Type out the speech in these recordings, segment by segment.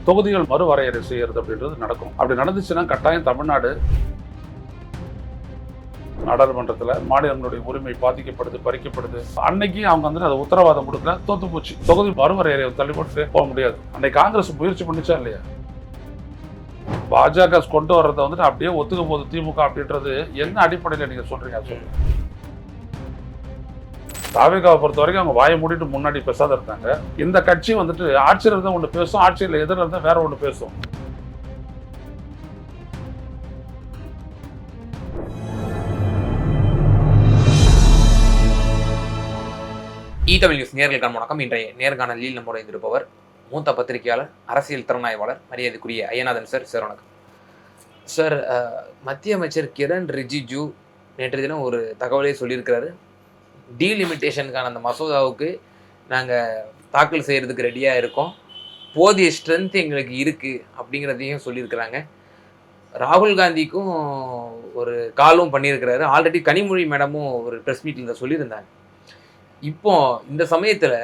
தொகுதிகள் மறுவரையறை செய்யறது அப்படின்றது நடக்கும். அப்படி நடந்துச்சுன்னா கட்டாயம் தமிழ்நாடு நாடாளுமன்றத்தில் மாநிலங்களுடைய உரிமை பாதிக்கப்படுது, பறிக்கப்படுது. அன்னைக்கு அவங்க வந்து அதை உத்தரவாதம் கொடுக்கல, தோத்து போச்சு. தொகுதி மறுவரையறை தள்ளி போட்டு போக முடியாது. அன்னைக்கு காங்கிரஸ் முயற்சி பண்ணிச்சா இல்லையா? பாஜக கொண்டு வர்றதை வந்துட்டு அப்படியே ஒத்துக்க போகுது திமுக அப்படின்றது என்ன அடிப்படையில் நீங்க சொல்றீங்க? சொல்லுங்க. தாவேகாவை பொறுத்த வரைக்கும் அவங்க வாயை மூடிட்டு முன்னாடி பேசாத இருந்தாங்க. இந்த கட்சி வந்துட்டு ஆட்சியில் இருந்தா ஒன்று பேசும், ஆட்சியில் எதிரில் இருந்தா வேற ஒன்று பேசும். தமிழ் நியூஸ் நேர்களுக்கான வணக்கம். இன்றைய நேர்காணலில் நம்முடைய இருப்பவர் மூத்த பத்திரிகையாளர், அரசியல் திறனாய்வாளர், மரியாதைக்குரிய ஐயநாதன் சார். சார் வணக்கம் சார். மத்திய அமைச்சர் கிரண் ரிஜிஜு நேற்று தினம் ஒரு தகவலே சொல்லியிருக்கிறாரு. டீலிமிட்டேஷனுக்கான அந்த மசோதாவுக்கு நாங்கள் தாக்கல் செய்கிறதுக்கு ரெடியாக இருக்கோம், போதிய ஸ்ட்ரென்த் எங்களுக்கு இருக்குது அப்படிங்கிறதையும் சொல்லியிருக்கிறாங்க. ராகுல் காந்திக்கும் ஒரு காலும் பண்ணியிருக்கிறாரு. ஆல்ரெடி கனிமொழி மேடமும் ஒரு ப்ரெஸ் மீட்டில் இதை சொல்லியிருந்தாங்க. இப்போ இந்த சமயத்தில்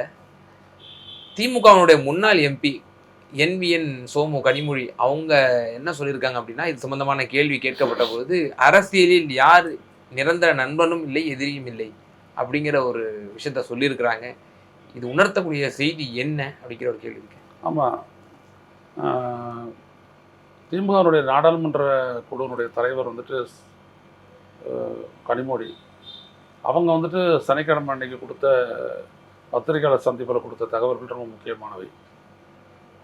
திமுகவினுடைய முன்னாள் எம்பி NVN சோமு கனிமொழி அவங்க என்ன சொல்லியிருக்காங்க அப்படின்னா, இது சம்பந்தமான கேள்வி கேட்கப்பட்ட பொழுது அரசியலில் யார் நிரந்தர நண்பனும் இல்லை, எதிரியும் இல்லை அப்படிங்கிற ஒரு விஷயத்த சொல்லியிருக்கிறாங்க. இது உணர்த்தக்கூடிய செய்தி என்ன அப்படிங்கிற ஒரு கேள்வி இருக்கு. ஆமாம், திமுகவுடைய நாடாளுமன்ற குழுவினுடைய தலைவர் வந்துட்டு கனிமொழி அவங்க வந்துட்டு சனிக்கிழமை அன்னைக்கு கொடுத்த பத்திரிகையாளர் சந்திப்பில் கொடுத்த தகவல்கள் ரொம்ப முக்கியமானவை.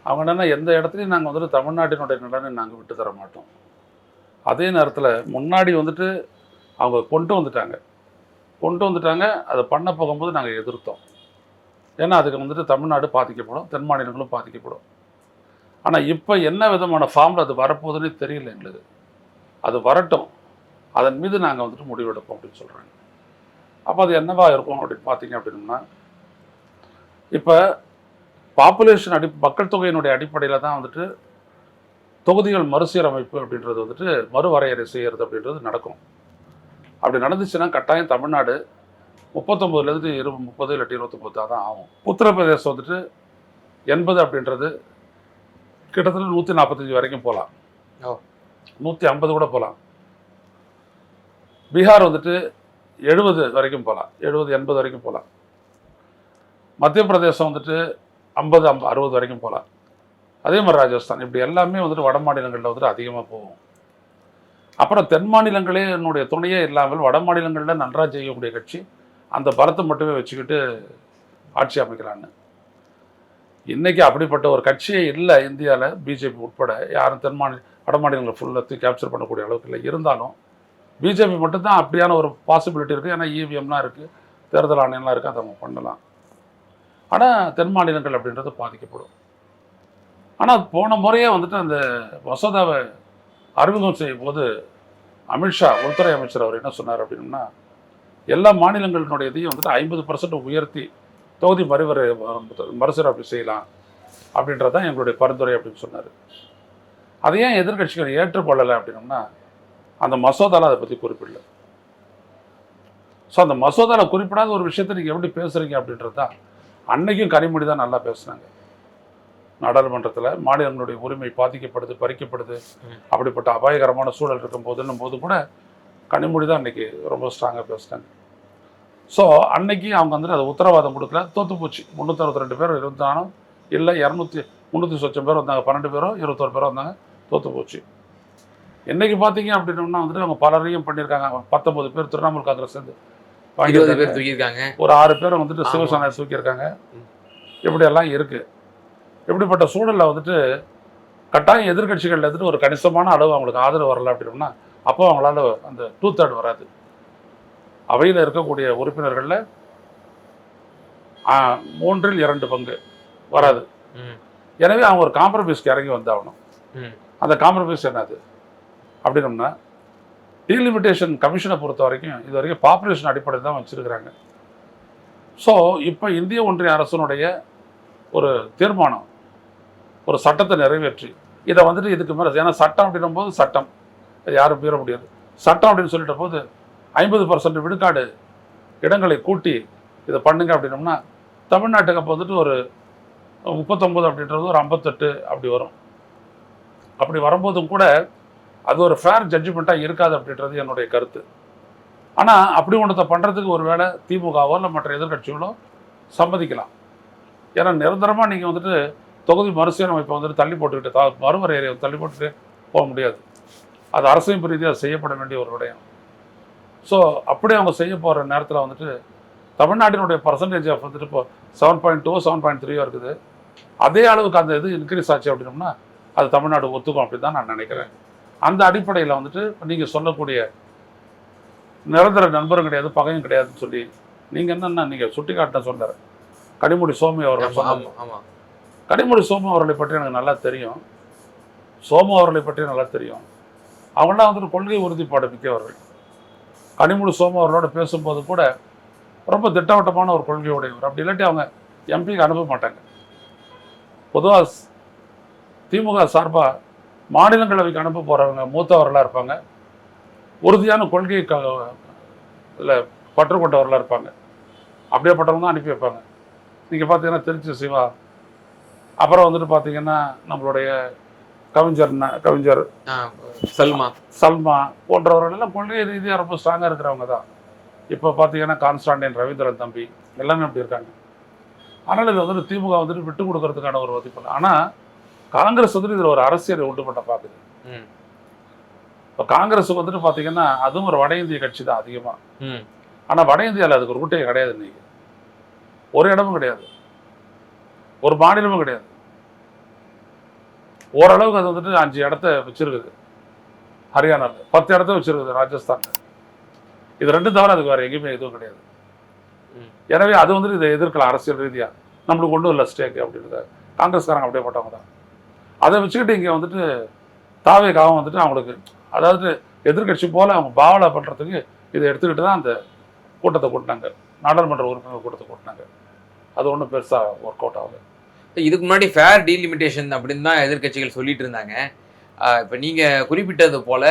அவங்க என்னென்னா, எந்த இடத்துலையும் நாங்கள் வந்துட்டு தமிழ்நாட்டினுடைய நலனை நாங்கள் விட்டு தர மாட்டோம். அதே நேரத்தில் முன்னாடி வந்துட்டு அவங்க கொண்டு வந்துட்டாங்க. அதை பண்ண போகும்போது நாங்கள் எதிர்த்தோம். ஏன்னா அதுக்கு வந்துட்டு தமிழ்நாடு பாதிக்கப்படும், தென் மாநிலங்களும் பாதிக்கப்படும். ஆனால் இப்போ என்ன விதமான ஃபார்மில் அது வரப்போகுதுன்னு தெரியல எங்களுக்கு. அது வரட்டும், அதன் மீது நாங்கள் வந்துட்டு முடிவெடுப்போம் அப்படின்னு சொல்கிறாங்க. அப்போ அது என்னவா இருக்கும் அப்படின்னு பார்த்தீங்க அப்படின்னா, இப்போ பாப்புலேஷன் மக்கள் தொகையினுடைய அடிப்படையில் தான் வந்துட்டு தொகுதிகள் மறுசீரமைப்பு அப்படின்றது வந்துட்டு மறுவரையறை செய்கிறது அப்படின்றது நடக்கும். அப்படி நடந்துச்சுன்னா கட்டாயம் தமிழ்நாடு 39லேருந்து 30 இல்லாட்டி 29 தான் ஆகும். உத்தரப்பிரதேசம் வந்துட்டு 80 அப்படின்றது கிட்டத்தட்ட 145 வரைக்கும் போகலாம், 150 கூட போகலாம். பீகார் வந்துட்டு 70 வரைக்கும் போகலாம், 70-80 வரைக்கும் போகலாம். மத்திய பிரதேசம் வந்துட்டு 50-60 வரைக்கும் போகலாம். அதே மாதிரி ராஜஸ்தான், இப்படி எல்லாமே வந்துட்டு வட மாநிலங்களில் வந்துட்டு அதிகமாக போகும். அப்புறம் தென் மாநிலங்களே என்னுடைய துணையே இல்லாமல் வட மாநிலங்களில் நன்றாக செய்யக்கூடிய கட்சி அந்த பலத்தை மட்டுமே வச்சுக்கிட்டு ஆட்சி அமைக்கலான்னு. இன்றைக்கி அப்படிப்பட்ட ஒரு கட்சியே இல்லை இந்தியாவில், பிஜேபி உட்பட. யாரும் வட மாநிலங்களை ஃபுல்லாக கேப்சர் பண்ணக்கூடிய அளவுக்கு இல்லை. இருந்தாலும் பிஜேபி மட்டும்தான் அப்படியான ஒரு பாசிபிலிட்டி இருக்குது. ஏன்னா EVMலாம் இருக்குது, தேர்தல் ஆணையம்லாம் இருக்குது, அதை அவங்க பண்ணலாம். ஆனால் தென் மாநிலங்கள் அப்படின்றது பாதிக்கப்படும். ஆனால் போன முறையே வந்துட்டு அந்த மசோதாவை அறிமுகம் செய்யும் போது அமித்ஷா உள்துறை அமைச்சர் அவர் என்ன சொன்னார் அப்படின்னா, எல்லா மாநிலங்களினுடைய இதையும் வந்துட்டு 50% உயர்த்தி தொகுதி மறுசீரமைப்பு செய்யலாம் அப்படின்றதான் எங்களுடைய பரிந்துரை அப்படின்னு சொன்னார். அதை ஏன் எதிர்கட்சிகள் ஏற்றுக்கொள்ளலை அப்படின்னோம்னா, அந்த மசோதாவில் அதை பற்றி குறிப்பிடல. ஸோ அந்த மசோதாவில் குறிப்பிடாத ஒரு விஷயத்தை நீங்கள் எப்படி பேசுகிறீங்க அப்படின்றது தான். அன்னைக்கும் கனிமொழி தான் நல்லா பேசுனாங்க நாடாளுமன்றத்தில். மாநிலங்களுடைய உரிமை பாதிக்கப்படுது, பறிக்கப்படுது, அப்படிப்பட்ட அபாயகரமான சூழல் இருக்கும்போதுன்னும் போது கூட கனிமொழி தான் அன்னைக்கு ரொம்ப ஸ்ட்ராங்காக பேசுனாங்க. ஸோ அன்னைக்கு அவங்க வந்துட்டு அதை உத்தரவாதம் கொடுக்கல, தோற்று போச்சு. 362 பேர் இருந்தாலும் இல்லை, 300 சொச்சம் பேர் வந்தாங்க, 12 பேரோ 21 பேரோ வந்தாங்க, தோற்று போச்சு. என்னைக்கு பார்த்தீங்க அப்படின்னா வந்துட்டு அவங்க பலரையும் பண்ணியிருக்காங்க. 19 பேர் திரிணாமுல் காங்கிரஸ் சேர்ந்து 20 பேர் தூக்கியிருக்காங்க, ஒரு 6 பேரை வந்துட்டு சிவசேனா தூக்கியிருக்காங்க. இப்படியெல்லாம் இருக்குது. இப்படிப்பட்ட சூழலில் வந்துட்டு கட்டாயம் எதிர்கட்சிகள் வந்துட்டு ஒரு கணிசமான அளவு அவங்களுக்கு ஆதரவு வரல அப்படின்னா, அப்போ அவங்களால அந்த 2/3 வராது. அவையில் இருக்கக்கூடிய உறுப்பினர்களில் 3/2 பங்கு வராது. எனவே அவங்க ஒரு காம்ப்ரமைஸ்க்கு இறங்கி வந்தாகணும். அந்த காம்ப்ரமைஸ் என்னது அப்படின்னோம்னா, டீலிமிட்டேஷன் கமிஷனை பொறுத்த வரைக்கும் இது வரைக்கும் பாப்புலேஷன் அடிப்படையில் தான் வச்சுருக்கிறாங்க. ஸோ இப்போ இந்திய ஒன்றிய அரசனுடைய ஒரு தீர்மானம், ஒரு சட்டத்தை நிறைவேற்றி இதை வந்துட்டு இதுக்கு மேலே, ஏன்னா சட்டம் அப்படின்னும் போது சட்டம் யாரும் மீற முடியாது. சட்டம் அப்படின்னு சொல்லிட்ட போது 50% விழுக்காடு இடங்களை கூட்டி இதை பண்ணுங்க அப்படின்னோம்னா, தமிழ்நாட்டுக்கு அப்போ வந்துட்டு ஒரு 39 அப்படின்றது ஒரு 58 அப்படி வரும். அப்படி வரும்போதும் கூட அது ஒரு ஃபேர் ஜட்ஜ்மெண்ட்டாக இருக்காது அப்படின்றது என்னுடைய கருத்து. ஆனால் அப்படி ஒன்றத்தை பண்ணுறதுக்கு ஒரு வேளை திமுகவோ இல்லை மற்ற எதிர்கட்சிகளோ சம்மதிக்கலாம். ஏன்னா நிரந்தரமாக நீங்கள் வந்துட்டு தொகுதி மறுசீரமைப்பை வந்துட்டு தள்ளி போட்டுக்கிட்டு மறுவரையறை தள்ளி போட்டுட்டு போக முடியாது. அது அரசமைப்பு ரீதியாக செய்யப்பட வேண்டிய ஒரு விடயம். ஸோ அப்படி அவங்க செய்ய போகிற நேரத்தில் வந்துட்டு தமிழ்நாட்டினுடைய பர்சன்டேஜ் ஆஃப் வந்துட்டு இப்போ 7.2 7.3 இருக்குது. அதே அளவுக்கு அந்த இது இன்க்ரீஸ் ஆச்சு அப்படின்னோம்னா அது தமிழ்நாடு ஒத்துக்கும் அப்படின்னு தான் நான் நினைக்கிறேன். அந்த அடிப்படையில் வந்துட்டு நீங்கள் சொல்லக்கூடிய நிரந்தர நண்பரும் கிடையாது பகையும் கிடையாதுன்னு சொல்லி நீங்கள் என்னென்னா நீங்கள் சுட்டி காட்ட சொன்னார் கனிமொழி சோமு அவர்கள் சொன்னாங்க. கனிமொழி சோமு அவர்களை பற்றி எனக்கு நல்லா தெரியும். சோமு அவர்களை பற்றி நல்லா தெரியும். அவங்களாம் வந்துட்டு கொள்கை உறுதிப்பாடு மிக்கவர்கள். கனிமொழி சோமு அவர்களோட பேசும்போது கூட ரொம்ப திட்டவட்டமான ஒரு கொள்கையுடையவர். அப்படி இல்லாட்டி அவங்க எம்பிக்கு அனுப்ப மாட்டாங்க. பொதுவாக திமுக சார்பாக மாநிலங்களவைக்கு அனுப்ப போகிறவங்க மூத்தவர்களாக இருப்பாங்க. உறுதியான கொள்கை இல்லை பற்று கொண்டவர்களாக இருப்பாங்க. அப்படியேப்பட்டவங்க தான் அனுப்பி வைப்பாங்க. நீங்கள் பார்த்தீங்கன்னா திருச்சி சிவா, அப்புறம் வந்துட்டு பார்த்தீங்கன்னா நம்மளுடைய கவிஞர் சல்மா போன்றவர்கள் எல்லாம் கொள்கை ரீதியாக ரொம்ப ஸ்ட்ராங்காக இருக்கிறவங்க தான். இப்போ பார்த்தீங்கன்னா கான்ஸ்டாண்டின் ரவீந்திரன் தம்பி எல்லாமே அப்படி இருக்காங்க. ஆனால் இது வந்துட்டு திமுக வந்துட்டு விட்டு கொடுக்கறதுக்கான ஒரு வதிப்பு. ஆனால் காங்கிரஸ் வந்துட்டு இதில் ஒரு அரசியலை உண்டு பண்ண பார்க்குது. இப்போ காங்கிரஸுக்கு வந்துட்டு பார்த்தீங்கன்னா அதுவும் ஒரு வட இந்திய கட்சி தான் அதிகமாக. ஆனால் வட இந்தியாவில் அதுக்கு ஒரு ரூட்டே கிடையாது. இன்னைக்கு ஒரு இடமும் கிடையாது, ஒரு மாநிலமும் கிடையாது. ஓரளவுக்கு அது வந்துட்டு 5 இடத்த வச்சிருக்குது. ஹரியானாவில் 10 இடத்த வச்சிருக்குது. ராஜஸ்தானில் இது 2 தவிர அதுக்கு வேறு எங்கேயுமே எதுவும் கிடையாது. எனவே அது வந்துட்டு இதை எதிர்க்கலாம் அரசியல் ரீதியாக. நம்மளுக்கு ஒன்றும் இல்லை ஸ்டேக்கு அப்படின்றத காங்கிரஸ்காரங்க அப்படியே போட்டவங்க தான். அதை வச்சுக்கிட்டு இங்கே வந்துட்டு தாவேக்காவும் வந்துட்டு அவங்களுக்கு அதாவது எதிர்கட்சி போல் அவங்க பாவலை பண்ணுறதுக்கு இதை எடுத்துக்கிட்டு தான் அந்த கூட்டத்தை கூட்டினாங்க. நாடாளுமன்ற உறுப்பினர் கூட்டத்தை கூட்டினாங்க. அது ஒன்றும் பெருசாக ஒர்க் அவுட் ஆகலை. இதுக்கு முன்னாடி ஃபேர் டீலிமிட்டேஷன் அப்படின்னு தான் எதிர்கட்சிகள் சொல்லிட்டு இருந்தாங்க. இப்போ நீங்கள் குறிப்பிட்டது போல்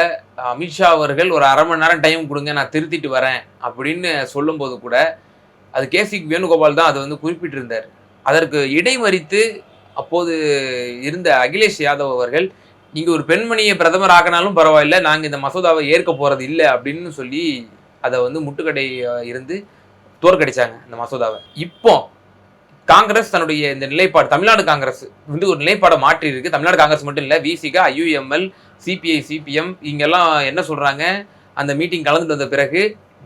அமித்ஷா அவர்கள் ஒரு அரை மணி நேரம் டைம் கொடுங்க நான் திருத்திட்டு வரேன் அப்படின்னு சொல்லும்போது கூட அது கேசி வேணுகோபால் தான் அது வந்து குறிப்பிட்டிருந்தார். அதற்கு இடைமறித்து அப்போது இருந்த அகிலேஷ் யாதவ் அவர்கள் நீங்கள் ஒரு பெண்மணியை பிரதமர் ஆக்கினாலும் பரவாயில்ல, நாங்கள் இந்த மசோதாவை ஏற்க போகிறது இல்லை அப்படின்னு சொல்லி அதை வந்து முட்டுக்கடை இருந்து தோற்கடிச்சாங்க இந்த மசோதாவை. இப்போ காங்கிரஸ் தன்னுடைய இந்த நிலைப்பாடு, தமிழ்நாடு காங்கிரஸ் வந்து ஒரு நிலைப்பாடை மாற்றி இருக்கு. தமிழ்நாடு காங்கிரஸ் மட்டும் இல்லை, விசிகா, IUML, CPI, CPM இங்கெல்லாம் என்ன சொல்றாங்க, அந்த மீட்டிங் கலந்துட்டு வந்த பிறகு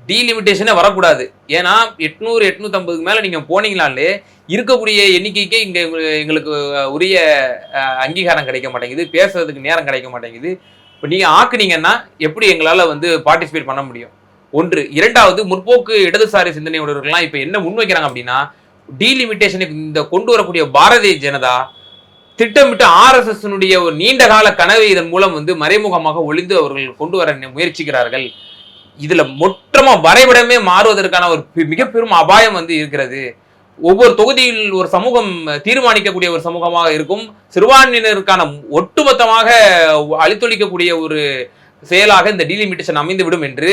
டீலிமிட்டேஷனே வரக்கூடாது. ஏன்னா 800 850 மேலே நீங்கள் போனீங்களாலே இருக்கக்கூடிய எண்ணிக்கைக்கே இங்கே எங்களுக்கு உரிய அங்கீகாரம் கிடைக்க மாட்டேங்குது, பேசுறதுக்கு நேரம் கிடைக்க மாட்டேங்குது. இப்போ நீங்கள் ஆக்குனீங்கன்னா எப்படி எங்களால் வந்து பார்ட்டிசிபேட் பண்ண முடியும்? ஒன்று. இரண்டாவது, முற்போக்கு இடதுசாரி சிந்தனை உடையவர்கள்லாம் இப்போ என்ன முன்வைக்கிறாங்க அப்படின்னா, டீலிமிட்டேஷனுக்கு இந்த கொண்டு வரக்கூடிய பாரதிய ஜனதா திட்டமிட்டு RSS ஒரு நீண்ட கால கனவை இதன் மூலம் வந்து மறைமுகமாக ஒளிந்து அவர்கள் கொண்டு வர முயற்சிக்கிறார்கள். இதுல மொத்தமா வரைபடமே மாறுவதற்கான ஒரு மிக பெரும் அபாயம் வந்து இருக்கிறது. ஒவ்வொரு தொகுதியில் ஒரு சமூகம் தீர்மானிக்கக்கூடிய ஒரு சமூகமாக இருக்கும். சிறுபான்மையினருக்கான ஒட்டுமொத்தமாக அழித்தொழிக்கக்கூடிய ஒரு செயலாக இந்த டீலிமிட்டேஷன் அமைந்துவிடும் என்று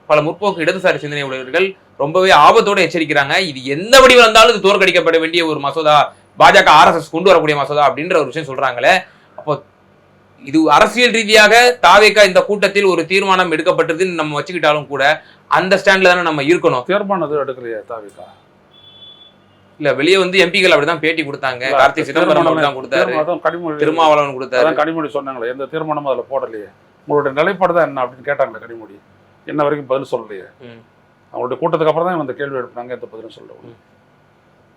பல முற்போக்கு இடதுசாரி சிந்தனை உடையவர்கள் ரொம்பவே ஆபத்தோடு எச்சரிக்கிறாங்க. இது எந்த வடிவில் இருந்தாலும் இது தோற்கடிக்கப்பட வேண்டிய ஒரு மசோதா, பாஜக RSS கொண்டு வரக்கூடிய மசோதா அப்படின்ற ஒரு விஷயம் சொல்றாங்களே. அப்போ இது அரசியல் ரீதியாக தாவேகா இந்த கூட்டத்தில் ஒரு தீர்மானம் எடுக்கப்பட்டதுன்னு நம்ம வச்சுக்கிட்டாலும் கூட அந்த ஸ்டாண்ட்ல தானே நம்ம இருக்கணும். தீர்மானம் எடுக்கலையா தாவேகா? இல்ல, வெளியே வந்து எம்பிகள் அப்படிதான் பேட்டி கொடுத்தாங்க. கார்த்திக் சிதம்பரம் தான் கொடுத்தாரு, திருமாவளவன் கொடுத்தாரு. கனிமொழி சொன்னாங்களே, எந்த தீர்மானமும் அதுல போடலையே. உங்களுடைய நிலைப்பாடு தான் என்ன அப்படின்னு கேட்டாங்களே கனிமொழி. என்ன வரைக்கும் பதில் சொல்லலையே. அவங்களுடைய கூட்டத்துக்கு அப்புறம் தான் இந்த கேள்வி எடுப்பாங்க, எந்த பதிலும் சொல்ல.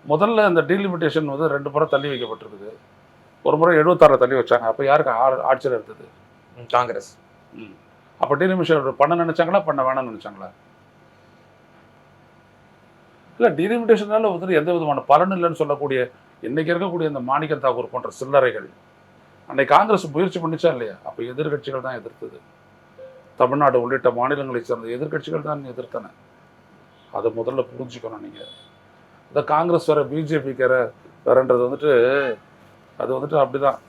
முதல்ல இந்த டீலிமிட்டேஷன் வந்து 2 முறை தள்ளி வைக்கப்பட்டிருக்குது. ஒரு முறை 76 தள்ளி வச்சாங்க. அப்போ யாருக்கு ஆட்சியில் இருந்தது? காங்கிரஸ். அப்போ டீலிமிட்டேஷன் பண்ண நினைச்சாங்களா, பண்ண வேணாம்னு நினைச்சாங்களா? இல்லை, டீலிமிட்டேஷனால வந்துட்டு எந்த விதமான பலன் இல்லைன்னு சொல்லக்கூடிய இன்னைக்கு இருக்கக்கூடிய இந்த மாணிக்கம் தாக்கூர் போன்ற சில்லறைகள் அன்னைக்கு காங்கிரஸ் முயற்சி பண்ணிச்சா இல்லையா? அப்போ எதிர்கட்சிகள் தான் எதிர்த்தது. தமிழ்நாடு உள்ளிட்ட மாநிலங்களை சேர்ந்த எதிர்கட்சிகள் தான் எதிர்த்தன. அதை முதல்ல புரிஞ்சுக்கணும் நீங்கள். இந்த காங்கிரஸ் வேற பிஜேபிக்கு வேறன்றது வந்துட்டு அது வந்துட்டு அப்படிதான்.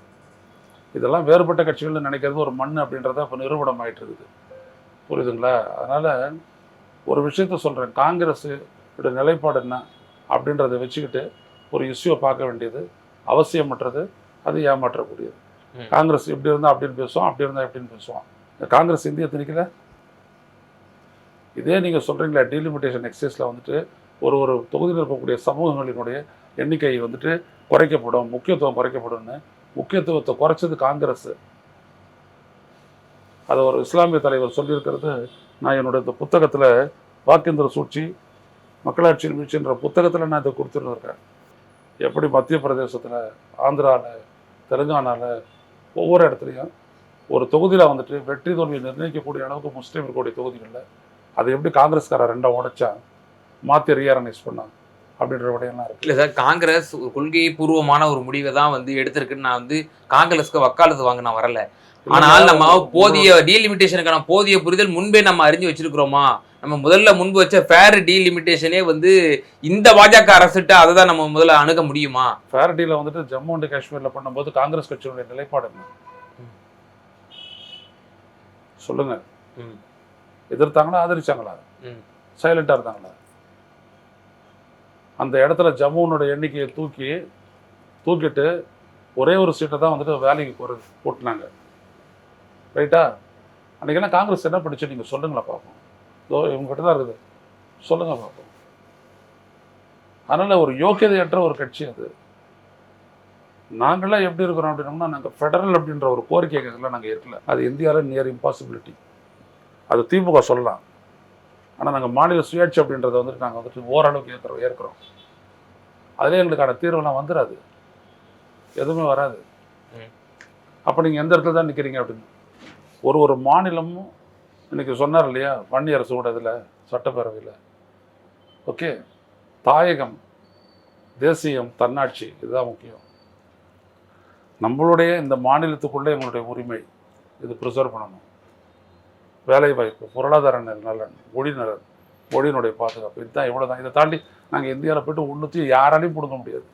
இதெல்லாம் வேறுபட்ட கட்சிகள்னு நினைக்கிறது ஒரு மண் அப்படின்றத இப்போ நிரூபணம் ஆகிட்டு இருக்குது. புரியுதுங்களா? அதனால் ஒரு விஷயத்த சொல்கிறேன், காங்கிரஸ் நிலைப்பாடு என்ன அப்படின்றத வச்சுக்கிட்டு ஒரு இஷ்யூவை பார்க்க வேண்டியது அவசியமற்றது, அது ஏமாற்றக்கூடியது. காங்கிரஸ் இப்படி இருந்தால் அப்படின்னு பேசுவோம், அப்படி இருந்தால் எப்படின்னு பேசுவோம். காங்கிரஸ் இந்திய திணிக்கல. இதே நீங்கள் சொல்கிறீங்களா டீலிமிட்டேஷன் எக்ஸைஸில் வந்துட்டு ஒரு ஒரு தொகுதியில் இருக்கக்கூடிய சமூகங்களினுடைய எண்ணிக்கை வந்துட்டு குறைக்கப்படும், முக்கியத்துவம் குறைக்கப்படும்னு. முக்கியத்துவத்தை குறைச்சது காங்கிரஸ். அதை ஒரு இஸ்லாமிய தலைவர் சொல்லியிருக்கிறது நான் என்னுடைய இந்த புத்தகத்தில் வாக்கேந்திர சூழ்ச்சி மக்களாட்சியின் வீழ்ச்சின்ற புத்தகத்தில் நான் இதை கொடுத்துருக்கேன். எப்படி மத்திய பிரதேசத்தில், ஆந்திராவில், தெலுங்கானாவில் ஒவ்வொரு இடத்துலையும் ஒரு தொகுதியில் வந்துட்டு வெற்றி தோல்வியை நிர்ணயிக்கக்கூடிய அளவுக்கு முஸ்லீம் இருக்கக்கூடிய தொகுதிகளில் அதை எப்படி காங்கிரஸ்கார ரெண்டாக உடைச்சா மாற்றி ரீஆர்கனைஸ் பண்ணாங்க அப்படின்ற விடையெல்லாம் இருக்கு. இல்லை சார், காங்கிரஸ் ஒரு கொள்கை பூர்வமான ஒரு முடிவை தான் வந்து எடுத்திருக்குன்னு நான் வந்து காங்கிரஸ்க்கு வக்காலத்து வாங்க நான் வரல. ஆனால் நம்ம போதிய டீலிமிட்டேஷனுக்கான போதிய புரிதல் முன்பே நம்ம அறிஞ்சு வச்சிருக்கிறோமா? நம்ம முதல்ல முன்பு வச்ச ஃபேர் டீலிமிட்டேஷனே வந்து இந்த பாஜக அரசுட்டு அதை தான் நம்ம முதல்ல அணுக முடியுமா? ஃபேர் டீல வந்துட்டு ஜம்மு அண்ட் காஷ்மீரில் பண்ணும்போது காங்கிரஸ் கட்சியினுடைய நிலைப்பாடு என்ன சொல்லுங்க. எதிர்த்தாங்களா, ஆதரிச்சாங்களா, சைலண்டா இருந்தாங்களா? அந்த இடத்துல ஜம்முனுடைய எண்ணிக்கையை தூக்கிட்டு ஒரே ஒரு சீட்டை தான் வந்துட்டு வேலைக்கு போட்டுனாங்க. ரைட்டா? அன்றைக்கெல்லாம் காங்கிரஸ் என்ன படிச்சு நீங்கள் சொல்லுங்களா பார்ப்போம். இதோ இவங்ககிட்ட தான் இருக்குது, சொல்லுங்க பார்ப்போம். அதனால் ஒரு யோக்கியதையற்ற ஒரு கட்சி அது. நாங்களாம் எப்படி இருக்கிறோம் அப்படின்னோம்னா, நாங்கள் ஃபெடரல் அப்படின்ற ஒரு கோரிக்கைகள்லாம் நாங்கள் இருக்கல. அது இந்தியாவில் நியர் இம்பாசிபிலிட்டி. அது திமுக சொல்லலாம். ஆனால் நாங்கள் மாநில சுயாட்சி அப்படின்றத வந்துட்டு நாங்கள் வந்துட்டு ஓரளவுக்கு ஏற்கிறோம். அதிலே எங்களுக்கான தீர்வெல்லாம் வந்துடாது, எதுவுமே வராது. அப்போ நீங்கள் எந்த இடத்துல தான் நிற்கிறீங்க அப்படின்னு ஒரு மாநிலமும் இன்னைக்கு சொன்னார் இல்லையா, வன்னி கூட இதில் சட்டப்பேரவையில். ஓகே, தாயகம், தேசியம், தன்னாட்சி, இதுதான் முக்கியம். நம்மளுடைய இந்த மாநிலத்துக்குள்ளே எங்களுடைய உரிமை இது ப்ரிசர்வ் பண்ணணும். வேலைவாய்ப்பு, பொருளாதார நலன், மொழியினுடைய பாதுகாப்பு, இதுதான் இவ்வளோ தான். இதை தாண்டி நாங்கள் இந்தியாவில் போய்ட்டு ஒன்றுத்தையும் யாராலையும் பிடுங்க முடியாது.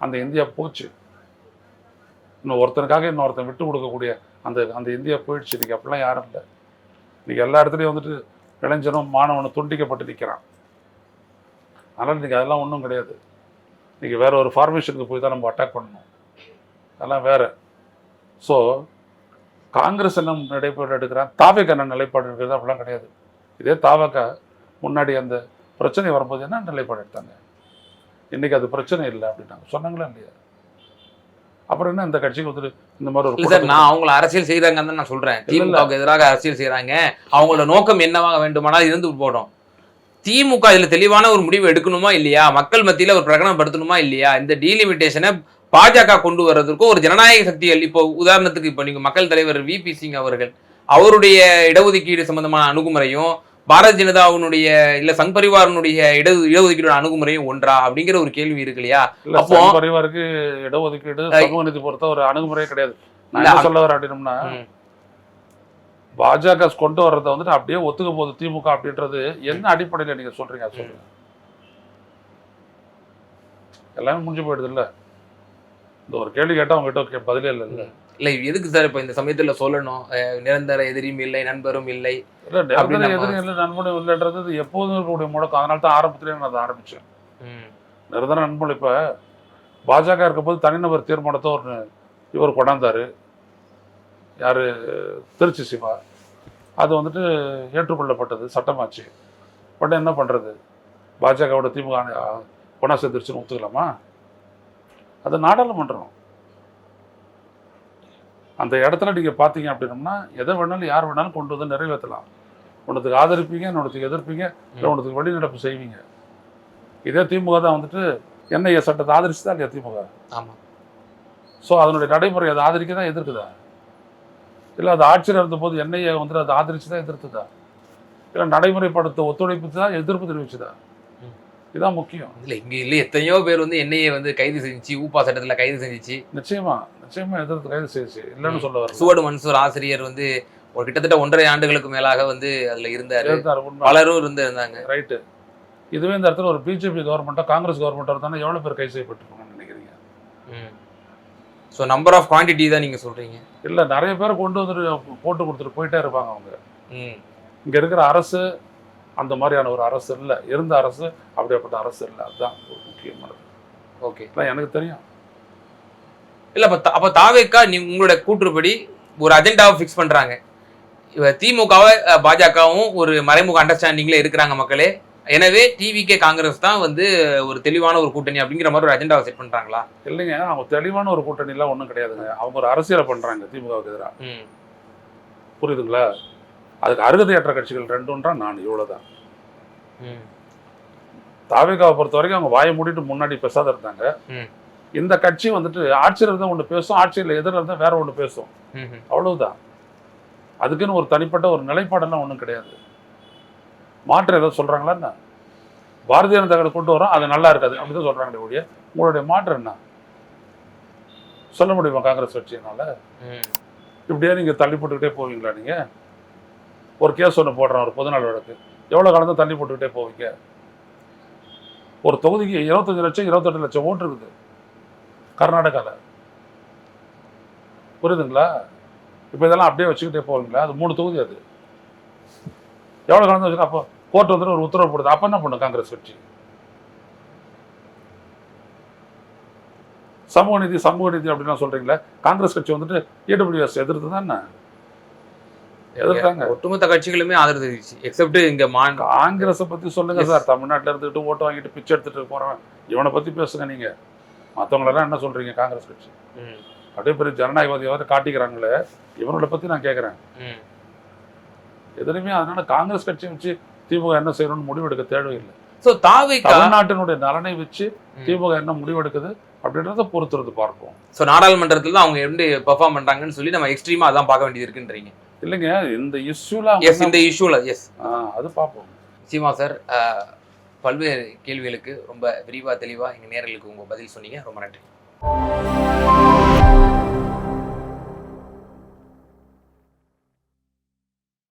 அந்த இந்தியா போச்சு. இன்னும் ஒருத்தனுக்காக இன்னொருத்தன் விட்டு கொடுக்கக்கூடிய அந்த இந்தியா போயிடுச்சு. இன்றைக்கி அப்படிலாம் யாரும் இல்லை. இன்றைக்கி எல்லா இடத்துலையும் வந்துட்டு இளைஞனும் மாணவனும் துண்டிக்கப்பட்டு நிற்கிறான். அதனால் இன்றைக்கி அதெல்லாம் ஒன்றும் கிடையாது. இன்றைக்கி வேறு ஒரு ஃபார்மேஷனுக்கு போய் தான் நம்ம அட்டாக் பண்ணணும். அதெல்லாம் வேறு. ஸோ காங்கிரஸ் என்ன நிலைப்பாடு எடுக்கிறான், தாவேக என்ன நிலைப்பாடு எடுக்கிறது, அப்படிலாம் கிடையாது. இதே தாவேக முன்னாடி அந்த பிரச்சனை வரும்போது என்ன நிலைப்பாடு எடுத்தாங்க, இன்றைக்கி அது பிரச்சனை இல்லை அப்படின்னாங்க. சொன்னாங்களா இல்லையா? அப்புறம் என்ன இந்த கட்சிக்கு வந்துட்டு இந்த மாதிரி ஒரு சார், நான் அவங்கள அரசியல் செய்யறாங்கன்னு தான் நான் சொல்றேன். திமுகவுக்கு எதிராக அரசியல் செய்யறாங்க. அவங்களோட நோக்கம் என்னவாக வேண்டுமானால் இருந்து போடும். திமுக இதுல தெளிவான ஒரு முடிவு எடுக்கணுமா இல்லையா? மக்கள் மத்தியில ஒரு பிரகடனப்படுத்தணுமா இல்லையா? இந்த டீலிமிட்டேஷனை பாஜக கொண்டு வர்றதுக்கும் ஒரு ஜனநாயக சக்திகள், இப்போ உதாரணத்துக்கு இப்போ நீங்க மக்கள் தலைவர் VP சிங் அவர்கள் அவருடைய இடஒதுக்கீடு சம்பந்தமான அணுகுமுறையும் பாரதிய ஜனதாவுடைய இல்ல சங் பரிவாரனுடைய இடஒதுக்கீடு அணுகுமுறையும் ஒன்றா அப்படிங்கிற ஒரு கேள்வி இருக்கு இல்லையா? அப்போ பரிவாருக்கு இடஒதுக்கீடு சமூக நீதி பொறுத்த ஒரு அணுகுமுறையே கிடையாது. நான் சொல்ல வர அப்படின்னோம்னா, பாஜக கொண்டு வர்றதை வந்துட்டு அப்படியே ஒத்துக்க போகுது திமுக அப்படின்றது என்ன அடிப்படையில் நீங்க சொல்றீங்க? சொல்லுங்க. எல்லாமே முடிஞ்சு போயிடுது இல்ல. இந்த ஒரு கேள்வி கேட்டா உங்ககிட்ட பதிலே இல்லை. இல்லை, எதுக்கு சார் இப்போ இந்த சமயத்துல சொல்லணும் நிரந்தர எதிரியும் இல்லை நண்பரும் இல்லை? இல்லை, நிரந்தர எதிரியும் இல்லை நண்பனும் இல்லைன்றது எப்போதும் இருக்கக்கூடிய முடக்கம். அதனால தான் ஆரம்பத்திலே நான் அதை ஆரம்பித்தேன். நிரந்தர நண்பன் இப்போ பாஜக இருக்கும்போது தனிநபர் தீர்மானத்தை ஒரு இவர் கொண்டாந்தார். யார்? திருச்சி சிவா. அது வந்துட்டு ஏற்றுக்கொள்ளப்பட்டது, சட்டமாச்சு. பட் என்ன பண்ணுறது, பாஜகவோட திமுக கொண்டா சேர்ந்துருச்சுன்னு ஒத்துக்கலாமா? அது நாடாளுமன்றம். அந்த இடத்துல நீங்கள் பார்த்தீங்க அப்படின்னோம்னா எதை வேணாலும் யார் வேணாலும் கொண்டு வந்து நிறைவேற்றலாம். ஒன்றுத்துக்கு ஆதரிப்பீங்க, இன்னொன்றுத்துக்கு எதிர்ப்பீங்க, இல்லை ஒன்றுத்துக்கு வெளிநடப்பு செய்வீங்க. இதே திமுக தான் வந்துட்டு NIA சட்டத்தை ஆதரிச்சு தான் இல்லையா திமுக? ஆமாம். ஸோ அதனுடைய நடைமுறை அதை ஆதரிக்க தான் எதிர்க்குதா? இல்லை அது ஆட்சியில் இருந்தபோது NIA வந்துட்டு அதை ஆதரிச்சு தான் எதிர்த்துதா? இல்லை நடைமுறைப்படுத்த ஒத்துழைப்பு தான் எதிர்ப்பு தெரிவிச்சுதா? இதுதான் முக்கியம். இல்லை, இங்கே இல்லை எத்தனையோ பேர் வந்து NIA வந்து கைது செஞ்சிச்சு, ஊப்பா சட்டத்தில் கைது செஞ்சிச்சு. நிச்சயமா எதிர்த்து கைது செய்யுச்சு, இல்லைன்னு சொல்ல வர. சுவடு மன்சூர் ஆசிரியர் வந்து ஒரு கிட்டத்தட்ட 1.5 ஆண்டுகளுக்கு மேலாக வந்து அதில் இருந்தார். பலரும் இருந்தாங்க. ரைட்டு. இதுவே இந்த இடத்துல ஒரு பிஜேபி கவர்மெண்ட்டோ காங்கிரஸ் கவர்மெண்ட்டோ இருந்தாலும் எவ்வளோ பேர் கைது செய்யப்பட்டிருப்பாங்கன்னு நினைக்கிறீங்க? ஸோ நம்பர் ஆஃப் குவான்டிட்டி தான் நீங்கள் சொல்கிறீங்க. இல்லை, நிறைய பேர் கொண்டு வந்துட்டு போட்டு கொடுத்துட்டு போயிட்டே இருப்பாங்க அவங்க. இங்கே இருக்கிற அரசு அந்த மாதிரியான ஒரு அரசு இல்லை. இருந்த அரசு அப்படியேப்பட்ட அரசு இல்லை. அதுதான் ஒரு முக்கியமானது. ஓகே, எனக்கு தெரியும். இல்ல அப்ப தாவேக்கா உங்களோட கூற்றுப்படி ஒரு அஜெண்டாவை ஃபிக்ஸ் பண்றாங்க. திமுகவை பாஜகவும் ஒரு மறைமுக அண்டர்ஸ்டாண்டிங்ல இருக்கிறாங்க மக்களே. எனவே டிவிகே காங்கிரஸ் தான் வந்து ஒரு தெளிவான ஒரு கூட்டணி அப்படிங்கிற மாதிரி ஒரு அஜெண்டாவை செட் பண்றாங்களா? இல்லைங்க, அவங்க தெளிவான ஒரு கூட்டணி எல்லாம் ஒன்றும் கிடையாதுங்க. அவங்க ஒரு அரசியலை பண்றாங்க திமுகவுக்கு எதிராக. புரியுதுங்களா? அதுக்கு அருகதையற்ற கட்சிகள் 2 நான் இவ்வளவுதான். தாவேகாவை பொறுத்த வரைக்கும் அவங்க வாயை மூடிட்டு முன்னாடி பேசாத இருந்தாங்க. இந்த கட்சி வந்துட்டு ஆட்சியில் இருந்தா ஒன்று பேசும், ஆட்சியில் எதிரில் இருந்தா வேற ஒன்று பேசும். அவ்வளவுதான். அதுக்குன்னு ஒரு தனிப்பட்ட ஒரு நிலைப்பாடெல்லாம் ஒன்றும் கிடையாது. மாற்று ஏதாவது சொல்றாங்களா என்ன? பாரதிய ஜனதா கொண்டு வரோம், அது நல்லா இருக்காது அப்படிதான் சொல்றாங்களே ஒழிய உங்களுடைய மாற்று என்ன சொல்ல முடியுமா? காங்கிரஸ் கட்சியினால இப்படியே நீங்க தள்ளி போட்டுக்கிட்டே போவீங்களா? நீங்க ஒரு கேஸ் ஒன்று போடுறோம், ஒரு பொதுநல வழக்கு, எவ்வளவு காலம் தான் தள்ளி போட்டுக்கிட்டே போவீங்க? ஒரு தொகுதிக்கு 25 லட்சம் 28 லட்சம் ஓட்டு இருக்குது கர்நாடகாவில். புரியுதுங்களா? இப்போ இதெல்லாம் அப்படியே வச்சுக்கிட்டே போவீங்களா? அது 3 தொகுதி. அது எவ்வளோ காலம் தான் வச்சுக்கா? அப்போ கோர்ட் வந்துட்டு ஒரு உத்தரவு போடுது, அப்போ என்ன பண்ணும் காங்கிரஸ் கட்சி? சமூக நீதி அப்படின்லாம் சொல்றீங்களா? காங்கிரஸ் கட்சி வந்துட்டு இடபிள்யூஎஸ் எதிர்த்து தான் எதிர்த்தாங்க. ஒட்டுமொத்த கட்சிகளுமே ஆதரவு தெரிவிச்சு, எக்ஸப்ட் இங்க காங்கிரஸை பத்தி சொல்லுங்க சார். தமிழ்நாட்டில் இருந்துட்டு ஓட்டு வாங்கிட்டு பிச்சை எடுத்துட்டு போறவன் இவனை பத்தி பேசுங்க நீங்க. மற்றவங்களெல்லாம் என்ன சொல்றீங்க? காங்கிரஸ் கட்சி அப்படியே பெரிய ஜனநாயகவாதியாவது காட்டிக்கிறாங்களே, இவனோட பத்தி நான் கேட்கறேன். எதுலையுமே அதனால காங்கிரஸ் கட்சியை வச்சு திமுக என்ன செய்யணும்னு முடிவெடுக்க தேவையில்லை. தமிழ்நாட்டினுடைய நலனை வச்சு திமுக என்ன முடிவெடுக்குது அப்படின்றத பொறுத்துறது பார்ப்போம். ஸோ நாடாளுமன்றத்தில் தான் அவங்க எப்படி பெர்ஃபார்ம் பண்றாங்கன்னு சொல்லி நம்ம எக்ஸ்ட்ரீமா அதான் பார்க்க வேண்டியது இருக்குன்றீங்க. இல்லைங்க, இந்த இஷ்யூல அது பார்ப்போம். நிச்சயமா சார். பல்வேறு கேள்விகளுக்கு ரொம்ப விரிவா தெளிவா எங்க நேயர்களுக்கு உங்க பதில் சொன்னீங்க. ரொம்ப நன்றி.